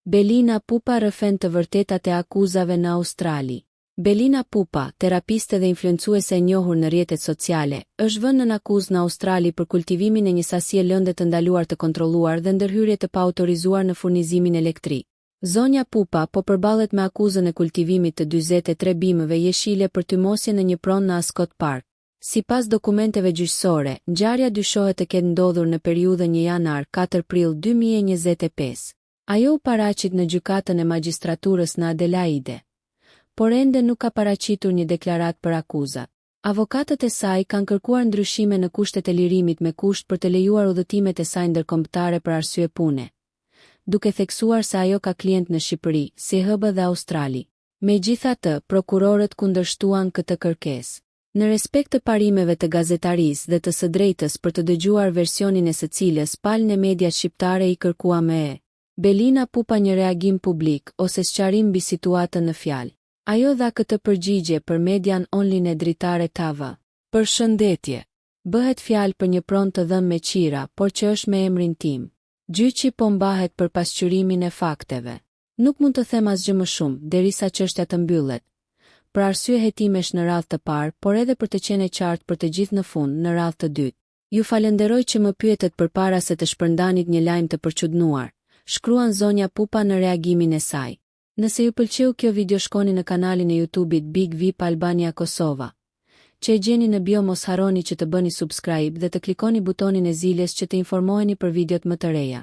Belina Pupa rrëfen të vërtetat e akuzave në Australi. Belina Pupa, terapiste dhe influencuese e njohur në rrjetet sociale, është vënë në akuzë në Australi për kultivimin e një sasie lënde të ndaluar të kontrolluar dhe ndërhyrje të paautorizuar në furnizimin elektrik. Zonja Pupa po përballet me akuzën e kultivimit të 43 bimëve jeshile për tymosje në një pronë në Ascot Park. Sipas dokumenteve gjyqësore, ngjarja dyshohet të ketë ndodhur në periudhën 1 janar-4 prill 2025. Ajo u paraqit në gjykatën e magjistraturës në Adelaide, por ende nuk ka paraqitur një deklaratë për akuzat. Avokatët e saj kanë kërkuar ndryshime në kushtet e lirimit me kusht për të lejuar udhëtimet e saj ndërkombëtare për arsye pune, duke theksuar se ajo ka klient në Shqipëri, si hb dhe Australi. Megjithatë, prokurorët kundërshtuan këtë kërkesë. Në respekt të parimeve të gazetarisë dhe të së drejtës për të dëgjuar versionin e secilës, palën e mediat shqiptare i kërkua me Belina Pupa një reagim publik ose sqarim mbi situatën në fjalë. Ajo dha këtë përgjigje për median online dritare TV. Përshëndetje. Bëhet fjalë për një pronë të dhënë me qira, por që është me emrin tim. Gjyqi po mbahet për pasqyrimin e fakteve. Nuk mund të them asgjë më shumë derisa çështja të mbyllet. Për arsye hetimesh në radhë të parë, por edhe për të qenë qartë për të gjithë në fund në radhë të dytë. Ju falenderoj që më pyetet përpara se të shpërndanit një lajm të përçudnuar, shkruan zonja Pupa në reagimin e saj. Nëse ju pëlqeu kjo video, shkoni në kanalin e YouTube-it Big VIP Albania Kosova, që e gjeni në bio. Mos harroni që të bëni subscribe dhe të klikoni butonin e ziljes që të informoheni për videot më të reja.